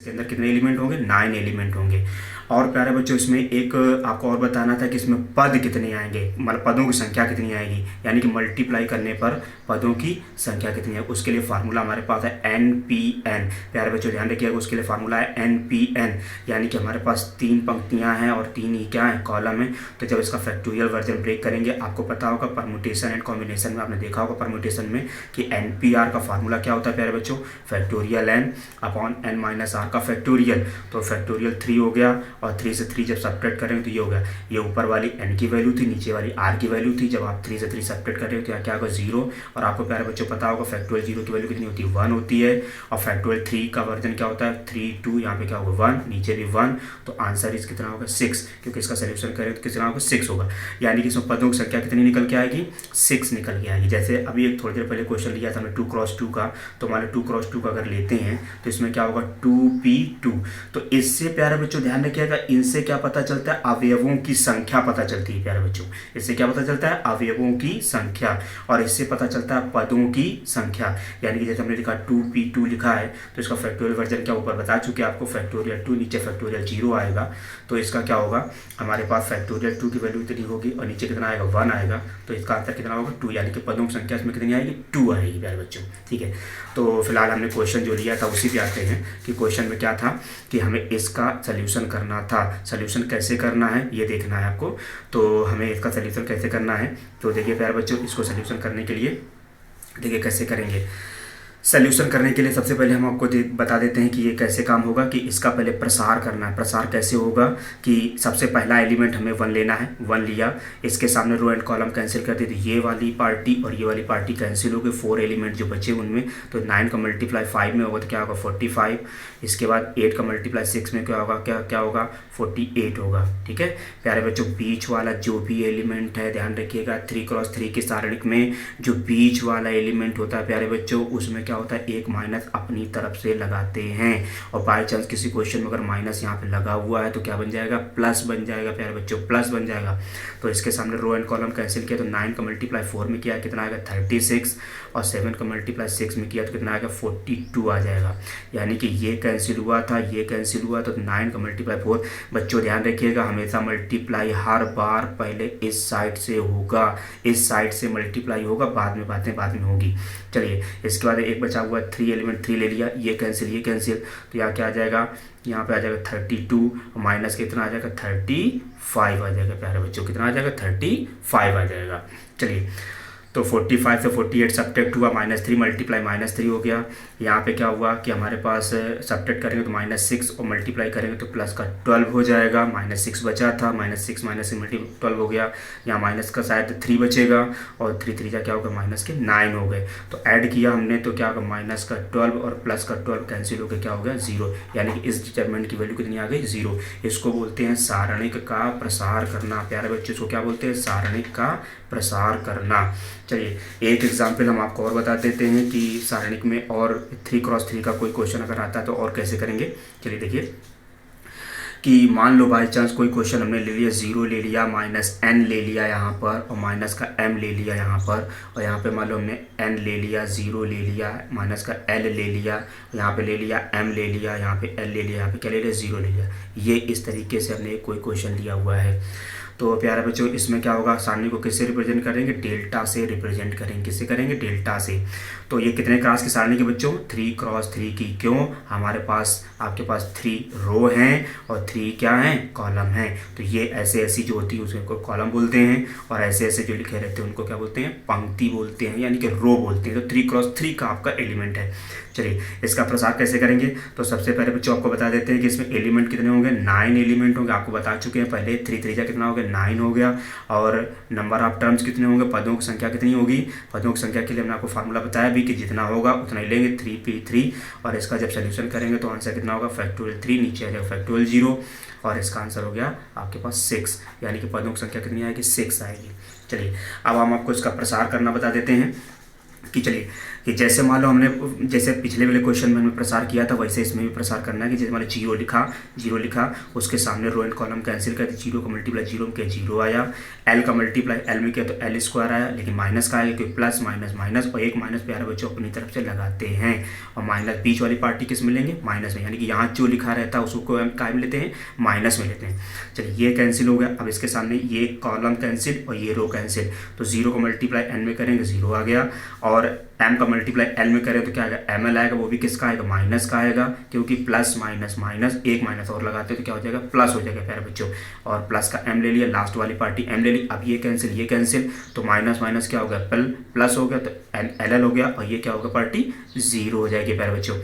इसके अंदर कितने एलिमेंट होंगे, 9 एलिमेंट होंगे। और प्यारे बच्चों इसमें एक आपको और बताना था कि इसमें पद कितने आएंगे, मतलब पदों की संख्या कितनी आएगी, यानी कि मल्टीप्लाई करने पर पदों की संख्या कितनी है। उसके लिए फार्मूला हमारे पास है NPN। प्यारे बच्चों ध्यान रखिएगा, उसके लिए फार्मूला है NPN, यानी कि हमारे पास 3 पंक्तियां हैं और 3 ही क्या है, कॉलम है। तो जब इसका फैक्टोरियल वर्जन ब्रेक करेंगे, आपको पता होगा परम्यूटेशन एंड कॉम्बिनेशन में आपने देखा होगा परम्यूटेशन में कि NPR का फार्मूला क्या होता है प्यारे बच्चों, फैक्टोरियल N अपॉन N-R का फैक्टोरियल। तो फैक्टोरियल 3 हो गया और 3 से 3 जब सब्ट्रैक्ट करेंगे तो ये हो गया, ये ऊपर वाली n की वैल्यू थी, नीचे वाली r की वैल्यू थी। जब आप 3 से 3 सब्ट्रैक्ट करेंगे तो यहाँ क्या होगा, 0। और आपको प्यारे बच्चों पता होगा फैक्टोरियल 0 की वैल्यू कितनी होती है, 1 होती है। और फैक्टोरियल 3 का वर्जन क्या होता है, 3 2, यहाँ पे क्या होगा 1, नीचे भी 1। तो आंसर इस कितना होगा 6, क्योंकि इसका सोल्यूशन करें तो कितना होगा 6 होगा। यानी कि इसमें पदों की संख्या कितनी निकल के आएगी, 6 निकल के आएगी। जैसे अभी एक थोड़ी देर पहले क्वेश्चन लिया था हमने 2x2 का, तो मान लो 2x2 का अगर लेते हैं तो इसमें क्या होगा 2p2। तो इससे प्यारे बच्चों ध्यान रखिएगा, इनसे क्या पता चलता है, अवयवों की संख्या पता चलती है प्यारे बच्चों। इससे क्या पता चलता है, अवयवों की संख्या। और इससे पता चलता है पदों की संख्या। यानी कि जैसे हमने लिखा 2p2 लिखा है, तो इसका फैक्टोरियल वर्जन क्या ऊपर बता चुके आपको, फैक्टोरियल 2 नीचे फैक्टोरियल 0 आएगा। तो इसका क्या होगा, हमारे पास फैक्टोरियल 2 की वैल्यू इतनी होगी और नीचे कितना आएगा 1 आएगा। तो इसका आंसर कितना होगा 2, यानी कि पदों की संख्या इसमें कितनी आएगी, 2 आएगी प्यारे बच्चों। ठीक है, तो फिलहाल हमने क्वेश्चन जो लिया था उसी पे आते हैं कि क्वेश्चन में क्या था कि हमें इसका सोल्यूशन करना था। सोल्यूशन कैसे करना है ये देखना है आपको। तो हमें इसका सोल्यूशन कैसे करना है, तो देखिए प्यारे बच्चों, इसको सोल्यूशन करने के लिए देखिए कैसे करेंगे। सोल्यूशन करने के लिए सबसे पहले हम आपको बता देते हैं कि ये कैसे काम होगा, कि इसका पहले प्रसार करना है। प्रसार कैसे होगा कि सबसे पहला एलिमेंट हमें 1 लेना है, 1 लिया, इसके सामने रो एंड कॉलम कैंसिल कर देते, ये वाली पार्टी और ये वाली पार्टी कैंसिल हो गई, 4 एलिमेंट जो बचे उनमें। तो 9 का मल्टीप्लाई 5 में होगा तो क्या होगा 45। इसके बाद 8 का मल्टीप्लाई 6 में क्या होगा, क्या होगा 48 होगा। ठीक है प्यारे बच्चों, बीच वाला जो भी एलिमेंट है ध्यान रखिएगा, 3x3 के सारणिक में जो बीच वाला एलिमेंट होता है प्यारे बच्चों, उसमें क्या होता है, एक माइनस अपनी तरफ से लगाते हैं। और बाय चांस किसी क्वेश्चन में अगर माइनस यहाँ पे लगा हुआ है तो क्या बन जाएगा, प्लस बन जाएगा प्यारे बच्चों, प्लस बन जाएगा। तो इसके सामने रो एंड कॉलम कैंसिल किया तो 9 का मल्टीप्लाई 4 में किया कितना आएगा 36, और 7 का मल्टीप्लाई 6 में किया तो कितना आएगा 42 आ जाएगा। यानी कि ये कैंसिल हुआ था, ये कैंसिल हुआ, तो 9 का मल्टीप्लाई 4। बच्चों ध्यान रखिएगा, हमेशा मल्टीप्लाई हर बार पहले इस साइड से होगा, इस साइड से मल्टीप्लाई होगा, बाद में बातें बाद में होगी। चलिए इसके बाद एक बचा हुआ 3 एलिमेंट, 3 ले लिया, ये कैंसिल ये कैंसिल, तो यहाँ क्या आ जाएगा, यहाँ पे आ जाएगा 32 माइनस कितना आ जाएगा 35 आ जाएगा प्यारे बच्चों, कितना आ जाएगा 35 आ जाएगा। चलिए तो 45 से 48 सब्ट्रैक्ट हुआ, -3 मल्टीप्लाई -3 हो गया। यहाँ पे क्या हुआ कि हमारे पास सब्ट्रैक्ट करेंगे तो -6 और मल्टीप्लाई करेंगे तो प्लस का 12 हो जाएगा। -6 बचा था, -6 मल्टीप्लाई 12 हो गया। यहाँ माइनस का शायद 3 बचेगा और 3 3 क्या होगा -9 हो गए। तो ऐड किया हमने तो क्या होगा -12 और प्लस का 12 कैंसिल होकर क्या हो गया 0, यानी कि इस डिटरमिनेंट की वैल्यू कितनी आ गई 0। इसको बोलते हैं सारणिक का प्रसार करना प्यारे बच्चों, इसको क्या बोलते हैं, सारणिक का प्रसार करना। चलिए एक एग्जाम्पल हम आपको और बता देते हैं कि सारणिक में और 3x3 का कोई क्वेश्चन अगर आता है तो और कैसे करेंगे। चलिए देखिए कि मान लो बाई चांस कोई क्वेश्चन हमने ले लिया, 0 ले लिया, -n ले लिया यहाँ पर और माइनस का m ले लिया यहाँ पर, और यहाँ पे मान लो हमने n ले लिया, 0 ले लिया, माइनस का l ले लिया, यहाँ पे ले लिया m ले लिया, यहाँ पे l ले लिया, यहाँ पे क्या ले लिया 0 ले लिया। ये इस तरीके से हमने कोई क्वेश्चन लिया हुआ है। तो प्यारे बच्चों इसमें क्या होगा, सारणी को किससे रिप्रेजेंट करेंगे, डेल्टा से रिप्रेजेंट करेंगे। किससे करेंगे, डेल्टा से। तो ये कितने क्रॉस की सारणी के बच्चों, 3x3 की। क्यों, हमारे पास आपके पास 3 रो हैं और 3 क्या हैं, कॉलम हैं। तो ये ऐसे ऐसी जो होती है उसको कॉलम बोलते हैं, और ऐसे ऐसे जो लिखे रहते हैं उनको क्या बोलते हैं, पंक्ति बोलते हैं, यानी कि रो बोलते हैं। तो 3x3 का आपका एलिमेंट है। चलिए इसका प्रसार कैसे करेंगे, तो सबसे पहले बच्चों आपको बता देते हैं कि इसमें एलिमेंट कितने होंगे, 9 एलिमेंट होंगे। आपको बता चुके हैं पहले, 3 3 कितना हो गया 9 हो गया। और नंबर ऑफ टर्म्स कितने होंगे, पदों की संख्या कितनी होगी। पदों की संख्या के लिए हमने आपको फार्मूला बताया भी कि जितना होगा उतना ही लेंगे, 3p3। और इसका जब सोल्यूशन करेंगे तो आंसर कितना होगा, फैक्टोरियल 3, नीचे आ जाएगा फैक्टोरियल 0, और इसका आंसर हो गया आपके पास 6, यानी कि पदों की संख्या कितनी आएगी, 6 आएगी। चलिए अब हम आपको इसका प्रसार करना बता देते हैं कि चलिए कि जैसे मान लो हमने जैसे पिछले वाले क्वेश्चन में हमने प्रसार किया था वैसे इसमें भी प्रसार करना है कि जैसे मान लो जीरो लिखा उसके सामने रो एंड कॉलम कैंसिल कर, जीरो का मल्टीप्लाई जीरो में किया जीरो आया, एल का मल्टीप्लाई एल में किया तो एल स्क्वायर आया, लेकिन माइनस का आया क्योंकि प्लस माइनस माइनस और एक माइनस प्यारे बच्चों अपनी तरफ से लगाते हैं और माइनस बीच वाली पार्टी किस में लेंगे माइनस में, यानी कि यहाँ जो लिखा रहता है उसको हम क्या में लेते हैं माइनस में लेते हैं। चलिए ये कैंसिल हो गया। अब इसके सामने ये कॉलम कैंसिल और ये रो कैंसिल, तो जीरो का मल्टीप्लाई एन में करेंगे जीरो आ गया और एम का मल्टीप्लाई एल में करें तो क्या आएगा एम एल आएगा, वो भी किसका आएगा माइनस का आएगा क्योंकि प्लस माइनस माइनस एक माइनस और लगाते हैं तो क्या हो जाएगा प्लस हो जाएगा प्यारे बच्चों, और प्लस का एम ले लिया, लास्ट वाली पार्टी एम ले ली। अब ये कैंसिल तो माइनस माइनस क्या हो गया प्लस हो गया तो एल एल हो गया और ये क्या होगा पार्टी जीरो हो जाएगी प्यारे बच्चों।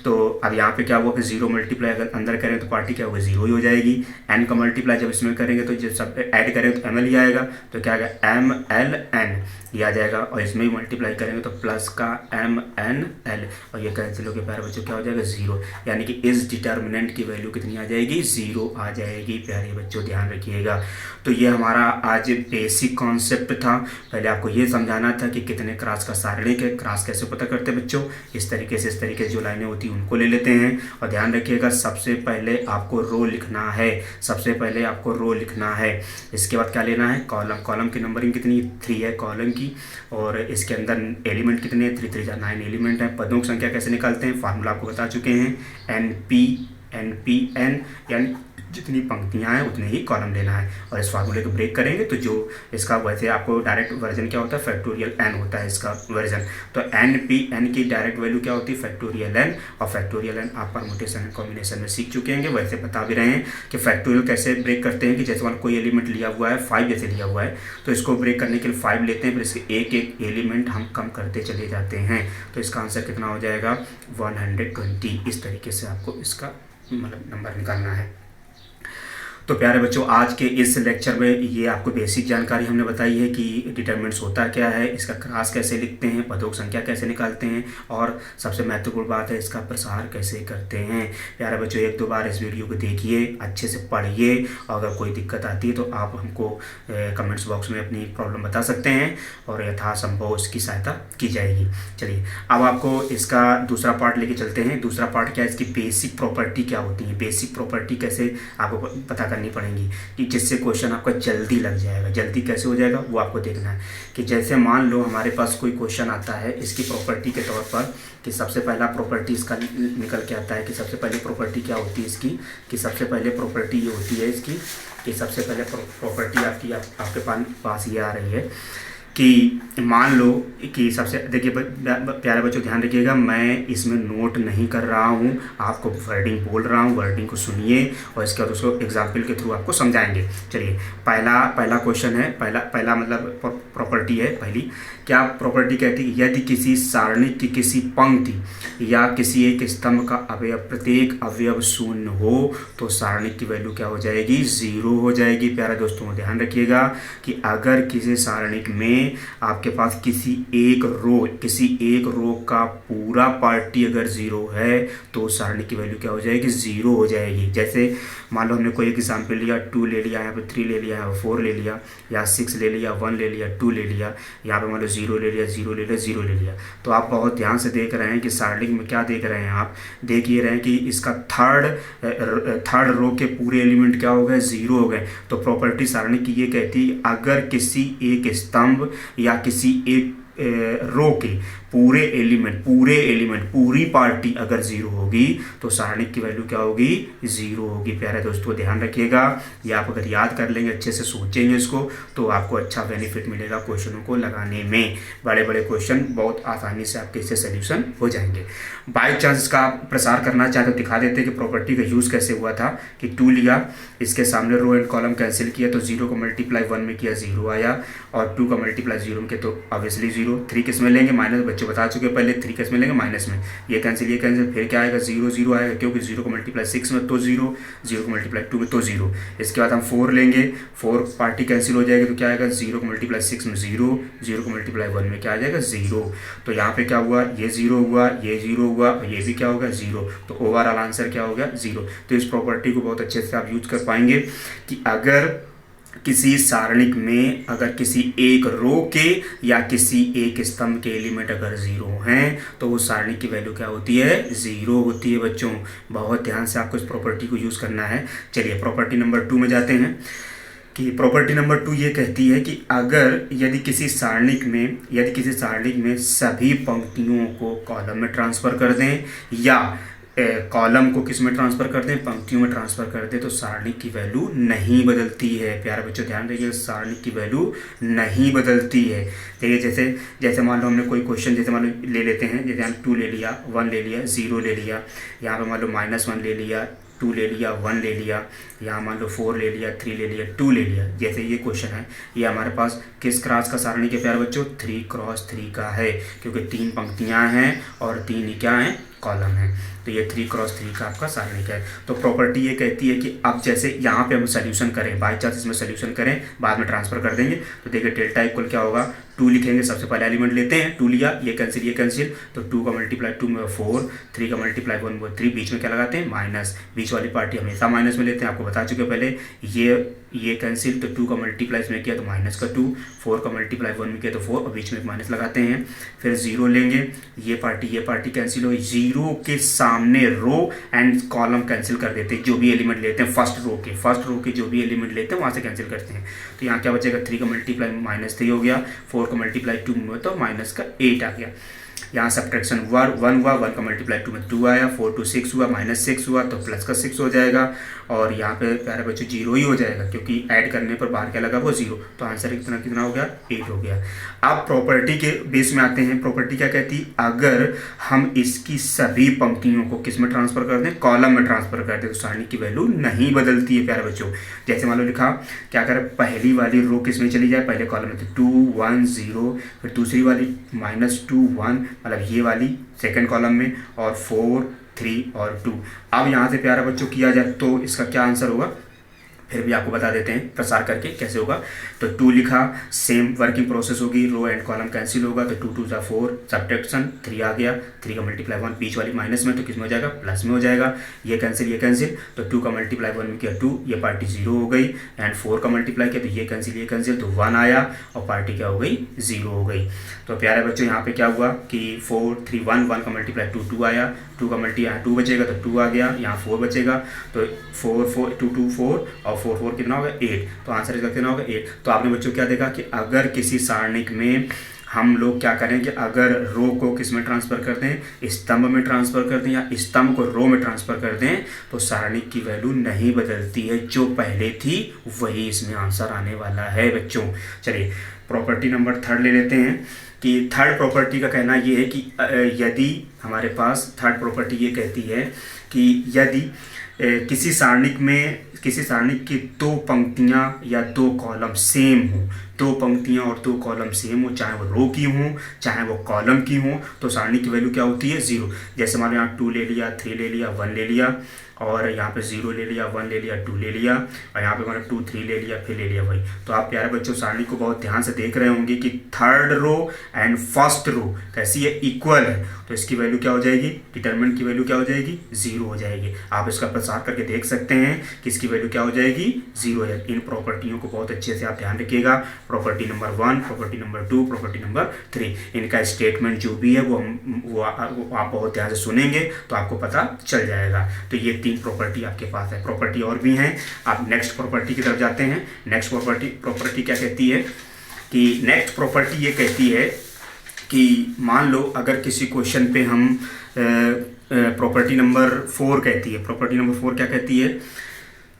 तो अब यहाँ पे क्या हुआ कि जीरो मल्टीप्लाई अगर अंदर करें तो पार्टी क्या होगा जीरो ही हो जाएगी। एन का मल्टीप्लाई जब इसमें करेंगे तो जब सब ऐड करें तो एम एल ही आएगा, तो क्या आएगा एम एल एन ये आ जाएगा और इसमें भी मल्टीप्लाई करेंगे तो प्लस का एम एन एल और ये कैंसिल होकर प्यारे बच्चों क्या हो जाएगा जीरो, यानी कि इस डिटर्मिनेंट की वैल्यू कितनी आ जाएगी जीरो आ जाएगी प्यारे बच्चों, ध्यान रखिएगा। तो ये हमारा आज बेसिक कॉन्सेप्ट था। पहले आपको ये समझाना था कि कितने क्रॉस का सारणिक है, क्रॉस कैसे पता करते हैं बच्चों, इस तरीके से जो लाइनें होती हैं उनको ले लेते हैं। और ध्यान रखिएगा सबसे पहले आपको रो लिखना है, सबसे पहले आपको रो लिखना है, इसके बाद क्या लेना है कॉलम, कॉलम की नंबरिंग कितनी 3 है कॉलम की, और इसके अंदर एलिमेंट कितने हैं 3 3 9 एलिमेंट है। पदों की संख्या कैसे निकालते हैं फार्मूला आपको बता चुके हैं, एन यानी जितनी पंक्तियां हैं उतने ही कॉलम लेना है और इस फार्मूले को ब्रेक करेंगे तो जो इसका वैसे आपको डायरेक्ट वर्जन क्या होता है फैक्टोरियल एन होता है इसका वर्जन, तो एन की डायरेक्ट वैल्यू क्या होती है फैक्टोरियल एन, और फैक्टोरियल एन आप परमुटेशन एंड कॉम्बिनेशन में सीख चुके हैं, वैसे बता भी रहे हैं कि फैक्टोरियल कैसे ब्रेक करते हैं कि जैसे मान कोई एलिमेंट लिया हुआ है 5 जैसे लिया हुआ है तो इसको ब्रेक करने के लिए 5 लेते हैं, फिर इसके एक एक एलिमेंट हम कम करते चले जाते हैं, तो इसका आंसर कितना हो जाएगा 120। इस तरीके से आपको इसका मतलब नंबर निकालना है। तो प्यारे बच्चों आज के इस लेक्चर में ये आपको बेसिक जानकारी हमने बताई है कि डिटरमिनेंट्स होता क्या है, इसका क्रॉस कैसे लिखते हैं, पदों की संख्या कैसे निकालते हैं, और सबसे महत्वपूर्ण बात है इसका प्रसार कैसे करते हैं। प्यारे बच्चों 1-2 बार इस वीडियो को देखिए, अच्छे से पढ़िए, और अगर कोई दिक्कत आती है तो आप हमको कमेंट्स बॉक्स में अपनी प्रॉब्लम बता सकते हैं और यथासंभव उसकी सहायता की जाएगी। चलिए अब आपको इसका दूसरा पार्ट लेके चलते हैं। दूसरा पार्ट क्या है, इसकी बेसिक प्रॉपर्टी क्या होती है, बेसिक प्रॉपर्टी कैसे आपको पता करनी पड़ेंगी कि जिससे क्वेश्चन आपका जल्दी लग जाएगा। जल्दी कैसे हो जाएगा वो आपको देखना है कि जैसे मान लो हमारे पास कोई क्वेश्चन आता है इसकी प्रॉपर्टी के तौर पर कि सबसे पहला प्रॉपर्टी इसका निकल के आता है कि सबसे पहले प्रॉपर्टी क्या होती है इसकी, कि सबसे पहले प्रॉपर्टी ये होती है इसकी कि सबसे पहले प्रॉपर्टी आपकी आपके पास ये आ रही है कि मान लो कि सबसे देखिए प्यारे बच्चों ध्यान रखिएगा, मैं इसमें नोट नहीं कर रहा हूँ, आपको वर्डिंग बोल रहा हूँ, वर्डिंग को सुनिए और इसके बाद उसको एग्जाम्पल के थ्रू आपको समझाएंगे। चलिए पहला क्वेश्चन है, पहला मतलब प्रॉपर्टी है पहली, क्या प्रॉपर्टी कहती है यदि किसी सारणी की किसी पंक्ति या किसी एक स्तंभ का अवयव प्रत्येक अवयव शून्य हो तो सारणी की वैल्यू क्या हो जाएगी 0 हो जाएगी। प्यारे दोस्तों ध्यान रखिएगा कि अगर किसी सारणी में आपके पास किसी एक रो का पूरा पार्टी अगर 0 है तो सारणी की वैल्यू क्या हो जाएगी 0 हो जाएगी। जैसे मान लो हमने कोई एक एग्जाम्पल लिया 2 ले लिया, यहाँ पे 3 ले लिया, यहाँ पे 4 ले लिया, या 6 ले लिया, 1 ले लिया, 2 ले लिया, यहाँ पे मान लो 0 ले लिया, 0 ले लिया, 0 ले लिया। तो आप बहुत ध्यान से देख रहे हैं कि सारणी में क्या देख रहे हैं, आप देख ये रहे हैं कि इसका थर्ड रो के पूरे एलिमेंट क्या हो गए 0 हो गए। तो प्रॉपर्टी सारणी की ये कहती है अगर किसी एक स्तंभ या किसी एक रो के पूरे एलिमेंट पूरी पार्टी अगर 0 होगी तो सारणी की वैल्यू क्या होगी 0 होगी। प्यारे दोस्तों ध्यान रखिएगा, ये आप अगर याद कर लेंगे, अच्छे से सोचेंगे इसको, तो आपको अच्छा बेनिफिट मिलेगा क्वेश्चनों को लगाने में। बड़े बड़े क्वेश्चन बहुत आसानी से आपके इससे सोल्यूशन हो जाएंगे। बाई चांस इसका प्रसार करना चाहे तो दिखा देते हैं कि प्रॉपर्टी का यूज़ कैसे हुआ था कि 2 लिया, इसके सामने रो एंड कॉलम कैंसिल किया तो 0 को मल्टीप्लाई 1 में किया 0 आया, और 2 का मल्टीप्लाई 0 में किया तो ऑब्वियसली 0। 3 किस में लेंगे माइनस, बच्चे बता चुके पहले 3 किस में लेंगे माइनस में, ये कैंसिल फिर क्या आएगा 0 0 आएगा क्योंकि 0 को मल्टीप्लाई 6 में तो 0 को मल्टीप्लाई 2 में तो 0। इसके बाद हम 4 लेंगे, 4 पार्टी कैंसिल हो जाएगी तो क्या आएगा 0 को मल्टीप्लाई 6 में 0 को मल्टीप्लाई 1 में क्या आ जाएगा 0। तो यहाँ पे क्या हुआ, ये 0 हुआ, ये 0 हुआ और ये भी क्या होगा 0, तो ओवरऑल आंसर क्या हो गया 0। तो इस प्रॉपर्टी को बहुत अच्छे से आप यूज कर पाएंगे कि अगर किसी सारणिक में अगर किसी एक रो के या किसी एक स्तंभ के एलिमेंट अगर ज़ीरो हैं तो वो सारणिक की वैल्यू क्या होती है, ज़ीरो होती है बच्चों। बहुत ध्यान से आपको इस प्रॉपर्टी को यूज़ करना है। चलिए प्रॉपर्टी नंबर 2 में जाते हैं कि प्रॉपर्टी नंबर 2 ये कहती है कि अगर यदि किसी सारणिक में सभी पंक्तियों को कॉलम में ट्रांसफ़र कर दें या कॉलम को किस में ट्रांसफ़र कर दें, पंक्तियों में ट्रांसफ़र कर दें, तो सारणिक की वैल्यू नहीं बदलती है। प्यारे बच्चों ध्यान रखिए, सारणिक की वैल्यू नहीं बदलती है। देखिए जैसे मान लो हमने कोई क्वेश्चन जैसे मान लो ले लेते हैं, जैसे हम 2 ले लिया, 1 ले लिया, 0 ले लिया, यहाँ पे मान लो -1 ले लिया, 2 ले लिया, 1 ले लिया, यहाँ मान लो 4 ले लिया, 3 ले लिया, 2 ले लिया। जैसे ये क्वेश्चन है, ये हमारे पास किस क्रॉस का सारणी के प्यारे बच्चों, 3x3 का है, क्योंकि 3 पंक्तियाँ हैं और 3 ही क्या हैं, कॉलम है। तो ये 3x3 का आपका सारणिक है। तो प्रॉपर्टी ये कहती है कि अब जैसे यहाँ पे हम सोल्यूशन करें, बाई चांस इसमें सोल्यूशन करें, बाद में ट्रांसफर कर देंगे, तो देखिए डेल्टा इक्वल क्या होगा, 2 लिखेंगे, सबसे पहले एलिमेंट लेते हैं, 2 लिया, ये कैंसिल, तो 2 का मल्टीप्लाई 2 में 4, 3 का मल्टीप्लाई 1 में 3, बीच में क्या लगाते हैं, माइनस। बीच वाली पार्टी हमेशा माइनस में लेते हैं, आपको बता चुके पहले। ये कैंसिल, तो 2 का मल्टीप्लाई इसमें किया तो माइनस का 2, 4 का मल्टीप्लाई 1 में किया तो 4, और बीच में एक माइनस लगाते हैं। फिर 0 लेंगे, ये पार्टी कैंसिल हो, 0 के सामने रो एंड कॉलम कैंसिल कर देते हैं, जो भी एलिमेंट लेते हैं फर्स्ट रो के जो भी एलिमेंट लेते हैं वहाँ से कैंसिल करते हैं। तो यहाँ क्या बचेगा, 3 का मल्टीप्लाई -3 हो गया, 4 का मल्टीप्लाई 2 में तो माइनस का 8 आ गया। यहाँ सब्ट्रैक्शन 1 हुआ, 1 का मल्टीप्लाई 2 में 2 आया, 4 2 6 हुआ, -6 हुआ तो प्लस का 6 हो जाएगा, और यहाँ पे प्यारे बच्चों 0 ही हो जाएगा, क्योंकि ऐड करने पर बाहर क्या लगा, वो 0। तो आंसर कितना हो गया, 8 हो गया। अब प्रॉपर्टी के बेस में आते हैं। प्रॉपर्टी क्या कहती है, अगर हम इसकी सभी पंक्तियों को किस में ट्रांसफर कर दें, कॉलम में ट्रांसफर कर दें, तो सारणी की वैल्यू नहीं बदलती है प्यारे बच्चों। जैसे मान लो लिखा, क्या करें, पहली वाली रो किस में चली जाए, पहले कॉलम में, तो 2 1 0, फिर दूसरी वाली -2 1, मतलब ये वाली सेकंड कॉलम में, और 4 3 और 2। अब यहाँ से प्यारा बच्चों किया जाए तो इसका क्या आंसर होगा, फिर भी आपको बता देते हैं प्रसार करके कैसे होगा। तो 2 लिखा, सेम वर्किंग प्रोसेस होगी, रो एंड कॉलम कैंसिल होगा, तो 2 2 जा 4, सब्ट्रैक्शन 3 आ गया, 3 का मल्टीप्लाई 1, बीच वाली माइनस में तो किस में हो जाएगा, प्लस में हो जाएगा। ये कैंसिल, तो 2 का मल्टीप्लाई 1 में किया 2, ये पार्टी 0 हो गई, एंड 4 का मल्टीप्लाई किया तो ये कैंसिल तो 1 आया, और पार्टी क्या हो गई, 0 हो गई। तो प्यारे बच्चों यहाँ पे क्या हुआ कि 4 3 1 का मल्टीप्लाई 2 2 आया, 2 का मल्टीप्लाई 2 बचेगा तो 2 आ गया, यहाँ 4 बचेगा, तो 4 4 2 2 4 और 4 4 कितना होगा, 8। तो आंसर इसका कितना होगा, 8। तो आपने बच्चों क्या देखा कि अगर किसी सारणिक में हम लोग क्या करेंगे, अगर रो को किस में ट्रांसफ़र कर दें, स्तंभ में ट्रांसफ़र कर दें, या स्तंभ को रो में ट्रांसफ़र कर दें, तो सारणिक की वैल्यू नहीं बदलती है, जो पहले थी वही इसमें आंसर आने वाला है बच्चों। चलिए प्रॉपर्टी नंबर 3 ले लेते हैं कि थर्ड प्रॉपर्टी का कहना ये है कि यदि हमारे पास थर्ड प्रॉपर्टी ये कहती है कि यदि किसी सारणिक की 2 पंक्तियां या 2 कॉलम सेम हो, 2 पंक्तियां और 2 कॉलम सेम हो, चाहे वो रो की हों चाहे वो कॉलम की हों, तो सारणी की वैल्यू क्या होती है, 0। जैसे मान लो यहाँ 2 ले लिया, 3 ले लिया, 1 ले लिया, और यहाँ पे 0 ले लिया, 1 ले लिया, 2 ले लिया, और यहाँ पे मैंने 2 3 ले लिया, फिर ले लिया वही। तो आप प्यारे बच्चों सारणी को बहुत ध्यान से देख रहे होंगे कि third row and first row कैसी है, इक्वल है, तो इसकी वैल्यू क्या हो जाएगी, डिटरमिनेंट की वैल्यू क्या हो जाएगी, 0 हो जाएगी। आप इसका प्रसार करके देख सकते हैं कि इसकी वैल्यू क्या हो जाएगी, 0 हो जाएगी। इन प्रॉपर्टियों को बहुत अच्छे से आप ध्यान रखिएगा, property number 1, property number 2, property number 3, इनका स्टेटमेंट जो भी है वो आप बहुत ध्यान से सुनेंगे तो आपको पता चल जाएगा। तो ये 3 प्रॉपर्टी आपके पास है, प्रॉपर्टी और भी हैं। आप नेक्स्ट प्रॉपर्टी की तरफ जाते हैं। नेक्स्ट प्रॉपर्टी क्या कहती है कि नेक्स्ट प्रॉपर्टी ये कहती है कि मान लो अगर किसी क्वेश्चन पे हम प्रॉपर्टी नंबर 4 कहती है, प्रॉपर्टी नंबर 4 क्या कहती है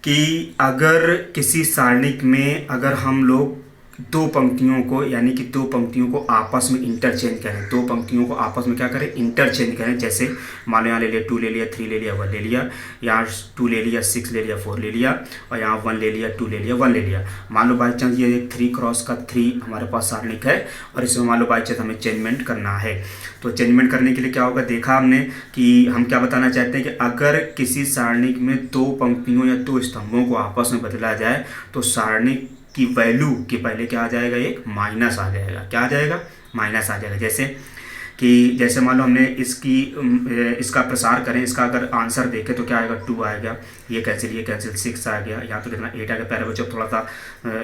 कि अगर किसी सारणिक में अगर हम लोग 2 पंक्तियों को यानी कि 2 पंक्तियों को आपस में इंटरचेंज करें, 2 पंक्तियों को आपस में क्या करें, इंटरचेंज करें। जैसे मान लो यहाँ ले लिया 2 ले लिया, 3 ले लिया, 1 ले लिया, यहाँ 2 ले लिया, 6 ले लिया, 4 ले लिया, और यहाँ 1 ले लिया, 2 ले लिया, 1 ले लिया। मान लो बाई चांस ये 3 क्रॉस का 3 हमारे पास सारणिक है, और इसमें मान लो बाई चांस हमें चेंजमेंट करना है। तो चेंजमेंट करने के लिए क्या होगा, देखा हमने कि हम क्या बताना चाहते हैं कि अगर किसी सारणिक में 2 पंक्तियों या 2 स्तंभों को आपस में बदला जाए तो सारणिक की वैल्यू के पहले क्या आ जाएगा, एक माइनस आ जाएगा। क्या आ जाएगा, माइनस आ जाएगा। जैसे कि जैसे मान लो हमने इसका प्रसार करें, इसका अगर आंसर देखें तो क्या आएगा, 2 आएगा, ये कैंसिल 6 आ गया, यहाँ तो कितना 8 आ गया। प्यारे बच्चों थोड़ा सा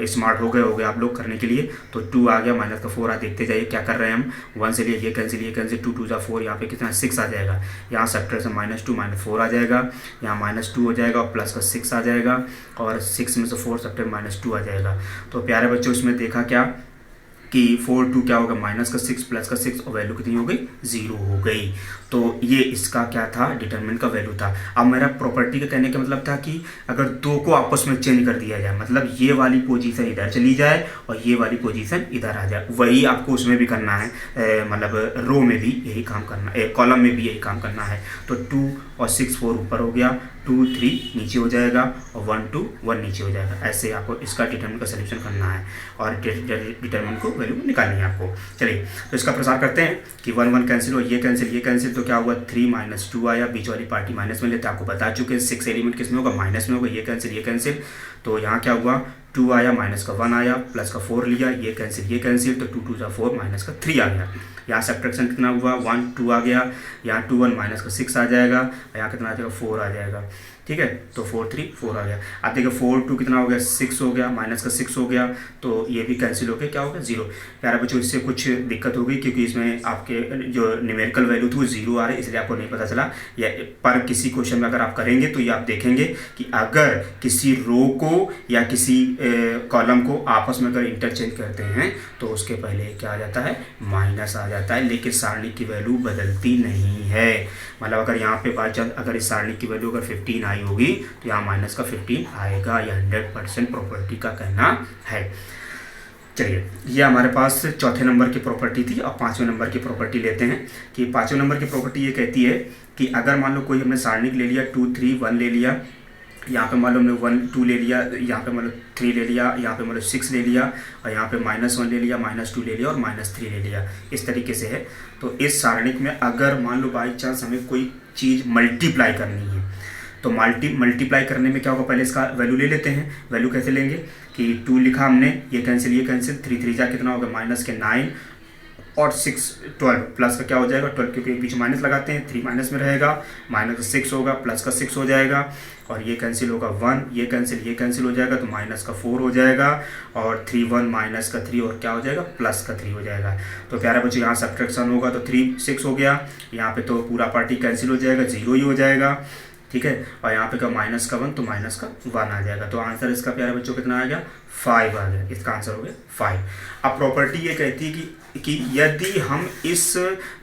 स्मार्ट हो गए आप लोग करने के लिए, तो 2 आ गया, माइनस का 4 आ, देखते जाइए क्या कर रहे हैं हम। 1 से लिए ये कैंसिल 2 2 4, यहाँ पे कितना 6 आ जाएगा, यहाँ सब्ट्रैक्शन -2 -4 आ जाएगा, यहाँ -2 हो जाएगा और प्लस का 6 आ जाएगा, और 6 में से 4 सब्ट्रैक्ट -2 आ जाएगा। तो प्यारे बच्चों इसमें देखा क्या कि 4 2 क्या होगा, माइनस का 6 प्लस का 6, और वैल्यू कितनी हो गई, 0 हो गई। तो ये इसका क्या था, डिटरमिनेंट का वैल्यू था। अब मेरा प्रॉपर्टी का कहने का मतलब था कि अगर दो को आपस में चेंज कर दिया जाए, मतलब ये वाली पोजीशन इधर चली जाए और ये वाली पोजीशन इधर आ जाए, वही आपको उसमें भी करना है, मतलब रो में भी यही काम करना है, कॉलम में भी यही काम करना है। तो 2 और 6 4 ऊपर हो गया, 2 3 नीचे हो जाएगा, और 1 2 1 नीचे हो जाएगा। ऐसे आपको इसका डिटरमिनेंट का सलूशन करना है और डिटरमिनेंट को वैल्यू निकालनी है आपको। चलिए तो इसका प्रसार करते हैं कि 1 1 कैंसिल हो, ये कैंसिल, तो क्या हुआ 3 -2 आया, बीच वाली पार्टी माइनस में लेते हैं, आपको बता चुके हैं 6 एलिमेंट किस में होगा, माइनस में होगा, ये कैंसिल, तो यहाँ क्या हुआ 2 आया, माइनस का 1 आया, प्लस का 4 लिया, ये कैंसिल, तो 2 2 4 माइनस का 3 आ गया। यहाँ सब्ट्रैक्शन कितना हुआ 1 2 आ गया, यहाँ 2 1 माइनस का 6 आ जाएगा, यहाँ कितना आ जाएगा 4 आ जाएगा, ठीक है। तो 4 3 4 आ गया। अब देखिए 4 2 कितना हो गया 6 हो गया, माइनस का 6 हो गया, तो ये भी कैंसिल हो गया, क्या हो गया 0। प्यारे बच्चों इससे कुछ दिक्कत हो गई क्योंकि इसमें आपके जो न्यूमेरिकल वैल्यू थी वो 0 आ रही है, इसलिए आपको नहीं पता चला। या पर किसी क्वेश्चन में अगर आप करेंगे तो ये आप देखेंगे कि अगर किसी रो को या किसी कॉलम को आपस में अगर इंटरचेंज करते हैं तो उसके पहले क्या आ जाता है, माइनस आ जाता है, लेकिन सारणी की वैल्यू बदलती नहीं है। मतलब अगर यहाँ पे बाई चांस अगर इस सारणी की वैल्यू अगर 15 आई होगी तो यहाँ माइनस का 15 आएगा, यह 100% प्रॉपर्टी का कहना है। चलिए ये हमारे पास चौथे नंबर की प्रॉपर्टी थी। अब 5वें नंबर की प्रॉपर्टी लेते हैं कि 5वें नंबर की प्रॉपर्टी ये कहती है कि अगर मान लो कोई हमने सारणी ले लिया 2 3 1 ले लिया, यहाँ पे मान लो हमने 1 2 ले लिया, यहाँ पे मान लो 3 ले लिया, यहाँ पे मान लो 6 ले लिया, और यहाँ पे -1 ले लिया, -2 ले लिया और -3 ले लिया, इस तरीके से है। तो इस सारणिक में अगर मान लो बाई चांस हमें कोई चीज़ मल्टीप्लाई करनी है तो मल्टीप्लाई करने में क्या होगा, पहले इसका वैल्यू ले लेते हैं। वैल्यू कैसे लेंगे कि 2 लिखा हमने, ये कैंसिल 3 3 जा कितना होगा माइनस के 9 और 6 12, प्लस का क्या हो जाएगा 12, क्योंकि बीच माइनस लगाते हैं, 3 माइनस में रहेगा, माइनस का 6 होगा, प्लस का 6 हो जाएगा, और ये कैंसिल होगा 1, ये कैंसिल हो जाएगा, तो माइनस का 4 हो जाएगा, और 3 1 माइनस का 3 और क्या हो जाएगा प्लस का 3 हो जाएगा। तो प्यारे बच्चों यहाँ सब्ट्रैक्शन होगा तो 3 6 हो गया, यहाँ पे तो पूरा पार्टी कैंसिल हो जाएगा, 0 ही हो जाएगा, ठीक है। और यहाँ पे का माइनस का 1 तो माइनस का 1 आ जाएगा। तो आंसर इसका प्यारे बच्चों कितना आ गया 5 आ गया, इसका आंसर हो गया 5। अब प्रॉपर्टी ये कहती है कि यदि हम इस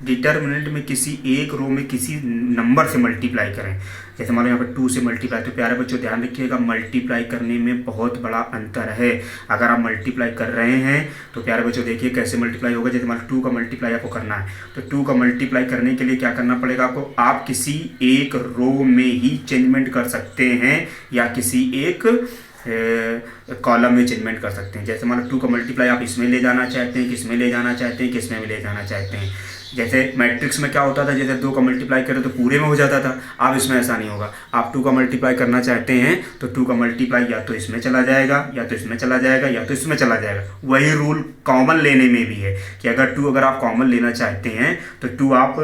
डिटर्मिनेंट में किसी एक रो में किसी नंबर से मल्टीप्लाई करें, जैसे हमारे यहाँ पर 2 से मल्टीप्लाई, तो प्यारे बच्चों ध्यान रखिएगा मल्टीप्लाई करने में बहुत बड़ा अंतर है। अगर आप मल्टीप्लाई कर रहे हैं तो प्यारे बच्चों देखिए कैसे मल्टीप्लाई होगा। जैसे हमारा 2 का मल्टीप्लाई आपको करना है तो 2 का मल्टीप्लाई करने के लिए क्या करना पड़ेगा आपको, आप किसी एक रो में ही चेंजमेंट कर सकते हैं या किसी एक कॉलम में चेंजमेंट कर सकते हैं। जैसे मान लो 2 का मल्टीप्लाई आप इसमें ले जाना चाहते हैं, किसमें ले जाना चाहते हैं, किसमें भी ले जाना चाहते हैं। जैसे मैट्रिक्स में क्या होता था, जैसे 2 का मल्टीप्लाई करें तो पूरे में हो जाता था, अब इसमें ऐसा नहीं होगा। आप 2 का मल्टीप्लाई करना चाहते हैं तो 2 का मल्टीप्लाई या तो इसमें चला जाएगा, या तो इसमें चला जाएगा, या तो इसमें चला जाएगा। वही रूल कॉमन लेने में भी है कि अगर 2 अगर आप कॉमन लेना चाहते हैं तो 2 आप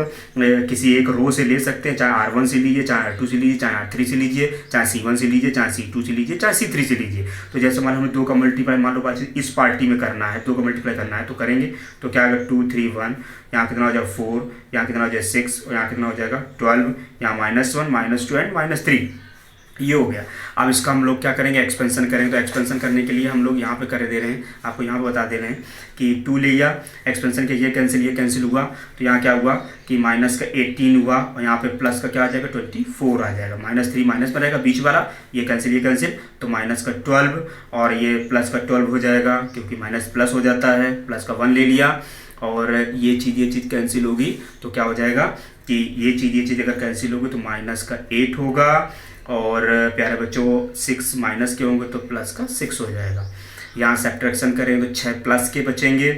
किसी एक रो से ले सकते हैं, चाहे R1 से लीजिए, चाहे R2 से लीजिए, चाहे R3 से लीजिए, चाहे C1 से लीजिए, चाहे C2 से लीजिए, चाहे C3 से लीजिए। तो जैसे मान लो हमें 2 का मल्टीप्लाई मान लो इस पार्टी में करना है, 2 का मल्टीप्लाई करना है तो करेंगे तो क्या आएगा 2 3 1, यहाँ कितना हो जाएगा 4, यहाँ कितना हो जाएगा 6, और यहाँ कितना हो जाएगा 12, यहाँ -1 -2 एंड -3, ये हो गया। अब इसका हम लोग क्या करेंगे, एक्सपेंशन करेंगे। तो एक्सपेंशन करने के लिए हम लोग यहाँ पे कर दे रहे हैं, आपको यहाँ पे बता दे रहे हैं कि 2 ले लिया, एक्सपेंशन के ये कैंसिल हुआ, तो यहाँ क्या हुआ कि माइनस का 18 हुआ, और यहाँ पे प्लस का क्या आ जाएगा 24 आ जाएगा, -3 माइनस में रहेगा बीच वाला, ये कैंसिल, तो माइनस का 12 और ये प्लस का 12 हो जाएगा, क्योंकि माइनस प्लस हो जाता है, प्लस का 1 ले लिया, और ये चीज़ कैंसिल होगी तो क्या हो जाएगा कि ये चीज़ अगर कैंसिल होगी तो माइनस का 8 होगा, और प्यारे बच्चों 6 माइनस के होंगे तो प्लस का 6 हो जाएगा। यहाँ सब्ट्रैक्शन करें तो 6 प्लस के बचेंगे,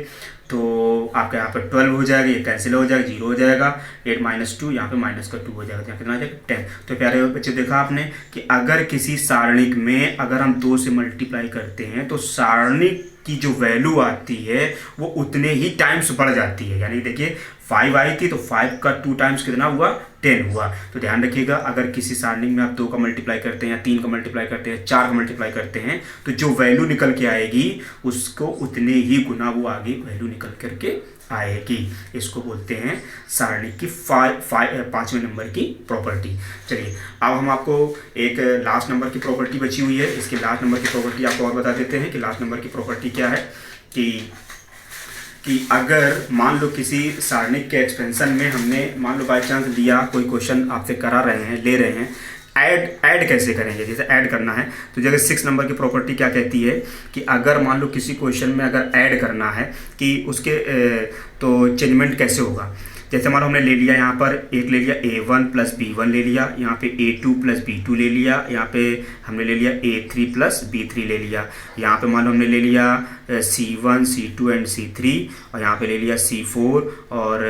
तो आपका यहाँ पे 12 हो जाएगा, ये कैंसिल हो जाएगा, 0 हो जाएगा, 8 माइनस 2 यहाँ पे माइनस का 2 हो जाएगा, तो यहाँ कितना आ जाएगा 10। तो प्यारे बच्चे देखा आपने कि अगर किसी सारणिक में अगर हम 2 से मल्टीप्लाई करते हैं तो सारणिक की जो वैल्यू आती है वो उतने ही टाइम्स बढ़ जाती है। यानी देखिए 5 आई थी तो 5 का 2 टाइम्स कितना हुआ, 10 हुआ। तो ध्यान रखिएगा अगर किसी सारणी में आप 2 का मल्टीप्लाई करते हैं या 3 का मल्टीप्लाई करते हैं, 4 का मल्टीप्लाई करते हैं, तो जो वैल्यू निकल के आएगी उसको उतने ही गुना वो आगे वैल्यू निकल करके आएगी। इसको बोलते हैं सारणी की 5वें नंबर की प्रॉपर्टी। चलिए अब हम आपको एक लास्ट नंबर की प्रॉपर्टी बची हुई है, इसके लास्ट नंबर की प्रॉपर्टी आपको और बता देते हैं कि लास्ट नंबर की प्रॉपर्टी क्या है कि अगर मान लो किसी सारणिक के एक्सपेंशन में हमने मान लो बाई चांस लिया, कोई क्वेश्चन आपसे करा रहे हैं, ले रहे हैं, ऐड कैसे करेंगे, जैसे ऐड करना है तो जगह 6 नंबर की प्रॉपर्टी क्या कहती है कि अगर मान लो किसी क्वेश्चन में अगर ऐड करना है कि उसके तो चेंजमेंट कैसे होगा। जैसे मान लो हमने ले लिया यहाँ पर एक ले लिया A1 प्लस B1 ले लिया, यहाँ पे A2 प्लस B2 ले लिया, यहाँ पे हमने ले लिया A3 प्लस B3 ले लिया, यहाँ पे मान लो हमने ले लिया C1 C2 एंड C3, और यहाँ पे ले लिया C4 और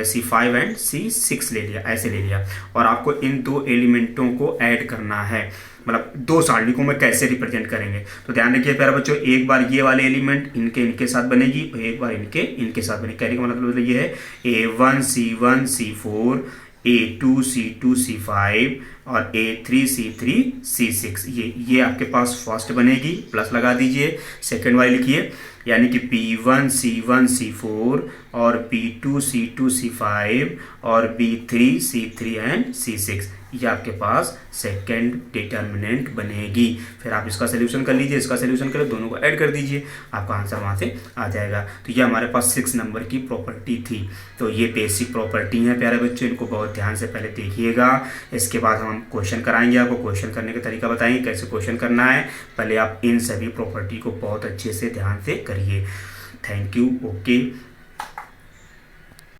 C5 एंड C6 ले लिया, ऐसे ले लिया। और आपको इन 2 एलिमेंटों को ऐड करना है, मतलब 2 सारणी को में कैसे रिप्रेजेंट करेंगे। तो ध्यान रखिए प्यारे बच्चों, एक बार ये वाले एलिमेंट इनके साथ बनेगी और एक बार इनके साथ बनेगी। कहने का मतलब ये है A1 C1 C4 A2 C2 C5 और A3 C3 C6, ये आपके पास फर्स्ट बनेगी, प्लस लगा दीजिए। सेकंड वाली लिखिए यानी कि B1 C1 C4 और B2 C2 C5 और B3 C3 एंड C6, ये आपके पास सेकंड डिटर्मिनेंट बनेगी। फिर आप इसका सोल्यूशन कर लीजिए, इसका सोल्यूशन करें, दोनों को ऐड कर दीजिए, आपका आंसर वहाँ से आ जाएगा। तो ये हमारे पास 6 नंबर की प्रॉपर्टी थी। तो ये बेसिक प्रॉपर्टी है प्यारे बच्चों, इनको बहुत ध्यान से पहले देखिएगा। इसके बाद हम क्वेश्चन कराएंगे, आपको क्वेश्चन करने का तरीका बताएंगे कैसे क्वेश्चन करना है। पहले आप इन सभी प्रॉपर्टी को बहुत अच्छे से ध्यान से करिए। Thank you. ओके।